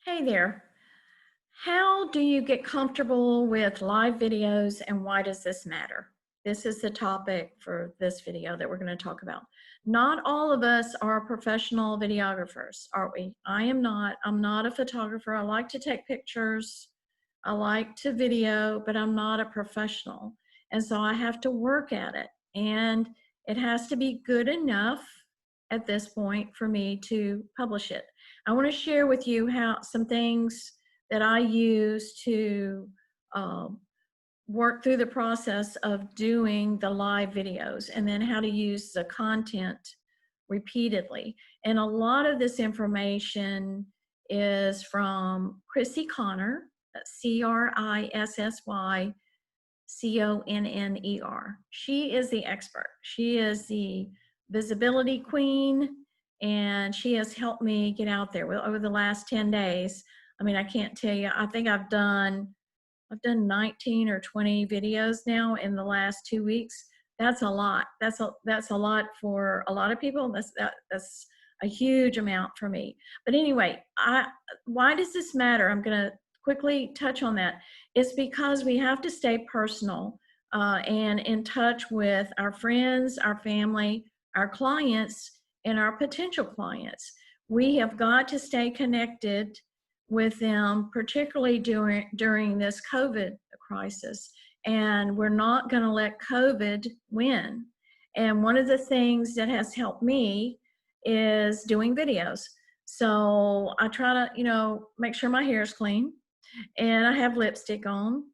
Hey there. How do you get comfortable with live videos and why does this matter? This is the topic for this video that we're going to talk about. Not all of us are professional videographers, are we? I am not. I'm not a photographer. I like to take pictures. I like to video, but I'm not a professional. And so I have to work at it. And it has to be good enough at this point for me to publish it. I want to share with you how some things that I use to um, work through the process of doing the live videos, and then how to use the content repeatedly. And a lot of this information is from Chrissy Connor, CRISSYCONNER. She is the expert. She is the visibility queen, and she has helped me get out there. Well, over the last 10 days, I mean, I can't tell you, I think I've done 19 or 20 videos now in the last 2 weeks. That's a lot. That's a lot for a lot of people. That's a huge amount for me. But anyway, why does this matter? I'm going to quickly touch on that. It's because we have to stay personal and in touch with our friends, our family, our clients, and our potential clients. We have got to stay connected with them, particularly during this COVID crisis. And we're not going to let COVID win. And one of the things that has helped me is doing videos. So I try to, make sure my hair is clean, and I have lipstick on,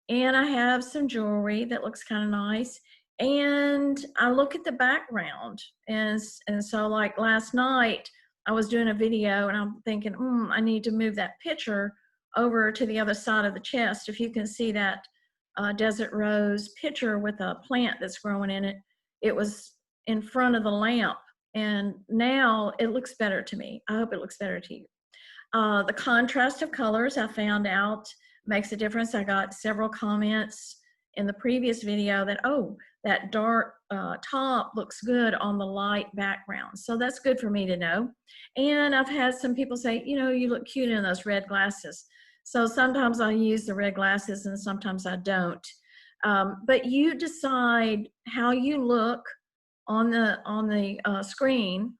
and I have some jewelry that looks kind of nice, and I look at the background. And so, like last night, I was doing a video and I'm thinking, I need to move that picture over to the other side of the chest. If you can see that desert rose picture with a plant that's growing in it, it was in front of the lamp, and now it looks better to me. I hope it looks better to you. The contrast of colors, I found out, makes a difference. I got several comments in the previous video that, oh, that dark top looks good on the light background. So that's good for me to know. And I've had some people say, you look cute in those red glasses. So sometimes I use the red glasses and sometimes I don't. But you decide how you look on the screen,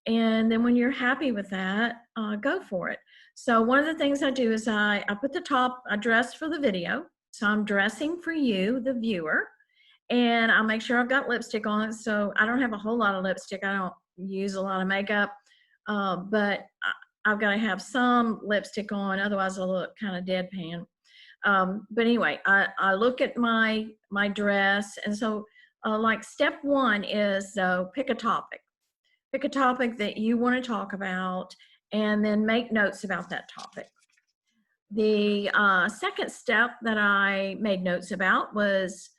and then when you're happy with that, go for it. So one of the things I do is I put the top, I dress for the video. So I'm dressing for you, the viewer, and I make sure I've got lipstick on it. So I don't have a whole lot of lipstick. I don't use a lot of makeup, but I've got to have some lipstick on, otherwise I look kind of deadpan. But anyway, I look at my dress, and so like step one is pick a topic. Pick a topic that you want to talk about, and then make notes about that topic. The second step that I made notes about was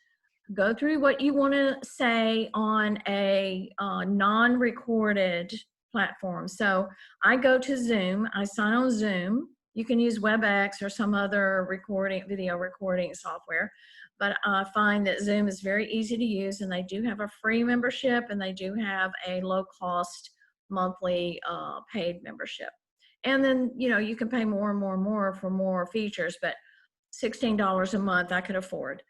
go through what you want to say on a non-recorded platform. So I go to Zoom, I sign on Zoom. You can use WebEx or some other video recording software, but I find that Zoom is very easy to use, and they do have a free membership, and they do have a low-cost monthly paid membership. And then, you can pay more and more and more for more features, but $16 a month I could afford.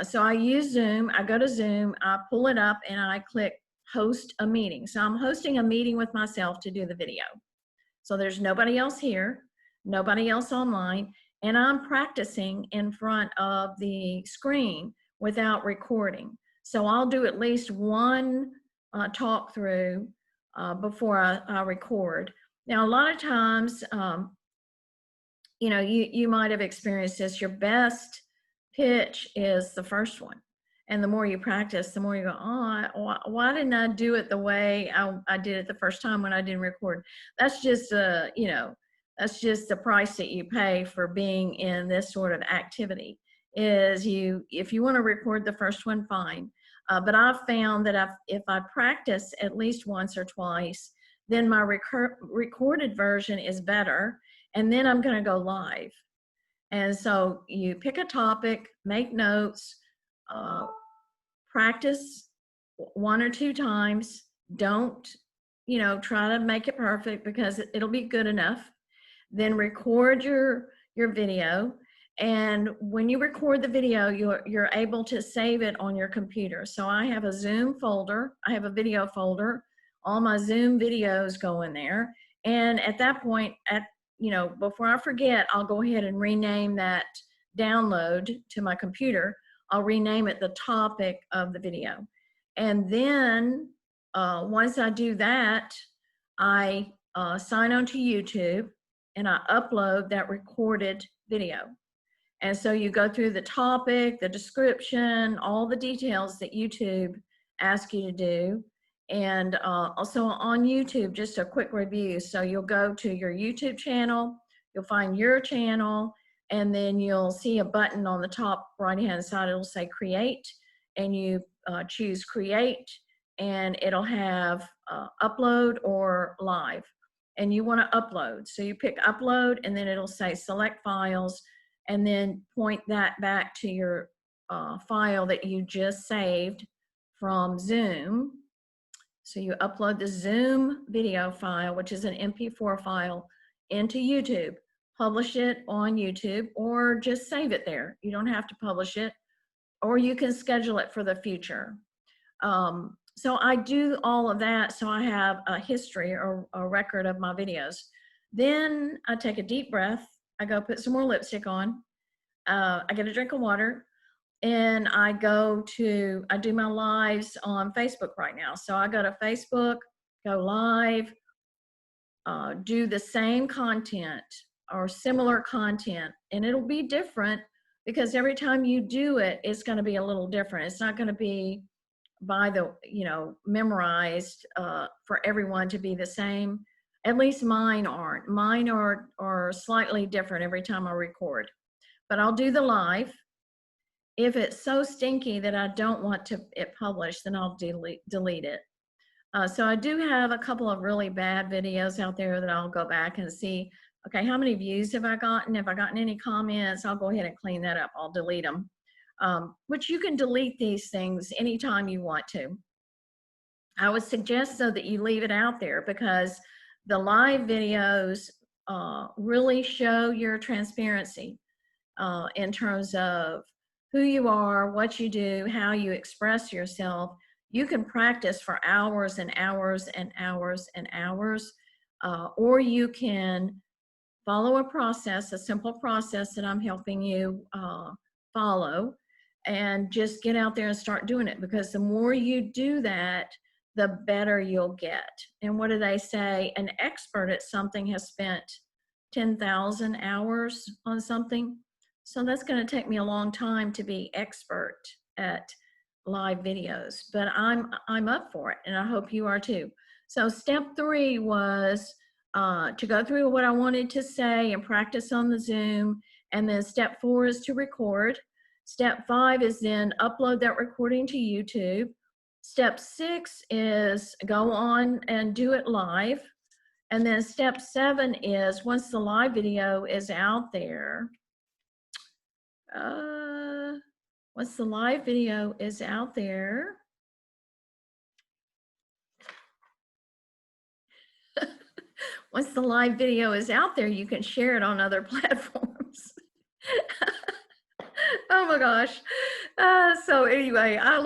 So I use Zoom. I go to Zoom, I pull it up, and I click host a meeting. So I'm hosting a meeting with myself to do the video. So there's nobody else here, nobody else online, and I'm practicing in front of the screen without recording. So I'll do at least one talk through before I record. Now, a lot of times, you might have experienced this. Your best pitch is the first one. And the more you practice, the more you go, why didn't I do it the way I did it the first time when I didn't record? That's just, that's just the price that you pay for being in this sort of activity. If you want to record the first one, fine. But I've found that if I practice at least once or twice, then my recorded version is better, and then I'm going to go live. And so you pick a topic, make notes, practice one or two times. Don't, try to make it perfect, because it'll be good enough. then record your video. And when you record the video, you're able to save it on your computer. So I have a Zoom folder, I have a video folder, all my Zoom videos go in there. And at that point, before I forget, I'll go ahead and rename that download to my computer. I'll rename it the topic of the video. And then once I do that, I sign on to YouTube and I upload that recorded video. And so you go through the topic, the description, all the details that YouTube asks you to do. And also on YouTube, just a quick review. So you'll go to your YouTube channel, you'll find your channel, and then you'll see a button on the top right-hand side. It'll say create, and you choose create, and it'll have upload or live. And you want to upload. So you pick upload, and then it'll say select files, and then point that back to your file that you just saved from Zoom. So you upload the Zoom video file, which is an MP4 file, into YouTube. Publish it on YouTube, or just save it there. You don't have to publish it, or you can schedule it for the future. So I do all of that, so I have a history or a record of my videos. Then I take a deep breath, I go put some more lipstick on, I get a drink of water, and I do my lives on Facebook right now. So I go to Facebook, go live, do the same content or similar content, and it'll be different because every time you do it, it's going to be a little different. It's not going to be by the, memorized for everyone to be the same. At least mine aren't. Mine are slightly different every time I record. But I'll do the live. If it's so stinky that I don't want it published, then I'll delete it. So I do have a couple of really bad videos out there that I'll go back and see, okay, how many views have I gotten? Have I gotten any comments? I'll go ahead and clean that up. I'll delete them. Which you can delete these things anytime you want to. I would suggest, though, that you leave it out there because the live videos really show your transparency in terms of who you are, what you do, how you express yourself. You can practice for hours and hours and hours and hours, or you can follow a process, a simple process that I'm helping you follow, and just get out there and start doing it, because the more you do that, the better you'll get. And what do they say? An expert at something has spent 10,000 hours on something. So that's going to take me a long time to be expert at live videos, but I'm up for it, and I hope you are too. So step 3 was to go through what I wanted to say and practice on the Zoom, and then step 4 is to record. Step 5 is then upload that recording to YouTube. Step 6 is go on and do it live. And then step 7 is once the live video is out there, once the live video is out there, once the live video is out there, you can share it on other platforms. Oh my gosh. So anyway, I've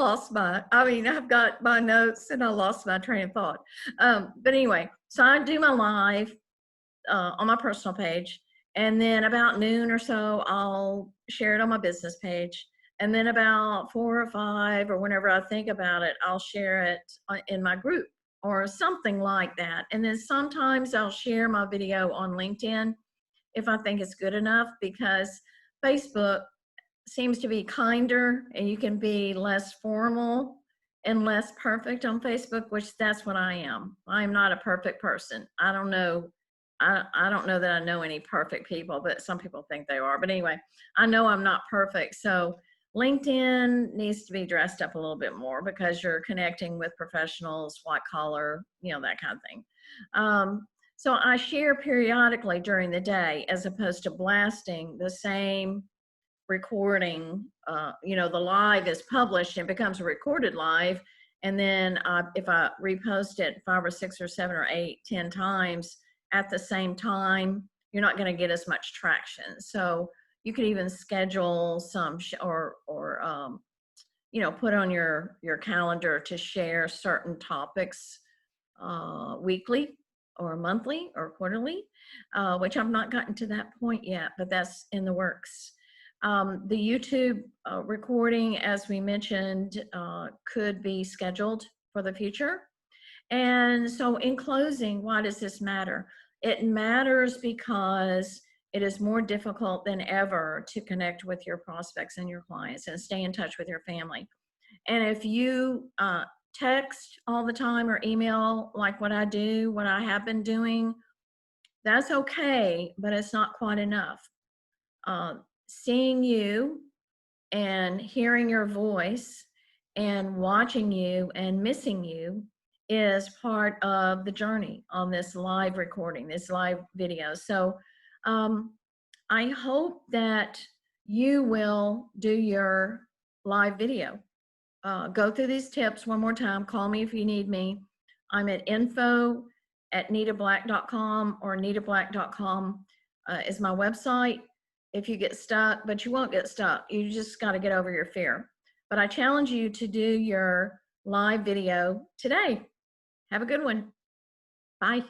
got my notes and I lost my train of thought. But anyway, so I do my live on my personal page, and then about noon or so, I'll share it on my business page. And then about 4 or 5, or whenever I think about it, I'll share it in my group or something like that. And then sometimes I'll share my video on LinkedIn if I think it's good enough, because Facebook seems to be kinder and you can be less formal and less perfect on Facebook, which that's what I am. I am not a perfect person. I don't know that I know any perfect people, but some people think they are. But anyway, I know I'm not perfect. So LinkedIn needs to be dressed up a little bit more because you're connecting with professionals, white collar, that kind of thing. So I share periodically during the day as opposed to blasting the same recording. The live is published and becomes a recorded live. And then if I repost it 5 or 6 or 7 or 8, 10 times at the same time, you're not going to get as much traction. So you could even schedule some you know, put on your calendar to share certain topics weekly or monthly or quarterly, which I've not gotten to that point yet, but that's in the works. The YouTube recording, as we mentioned, could be scheduled for the future. And so in closing, why does this matter? It matters because it is more difficult than ever to connect with your prospects and your clients and stay in touch with your family. And if you text all the time or email like what I do, what I have been doing, that's okay, but it's not quite enough. Seeing you and hearing your voice and watching you and missing you is part of the journey on this live recording, this live video. So I hope that you will do your live video. Go through these tips one more time. Call me if you need me. I'm at info@nitablack.com, or nitablack.com is my website. If you get stuck, but you won't get stuck. You just got to get over your fear. But I challenge you to do your live video today. Have a good one. Bye.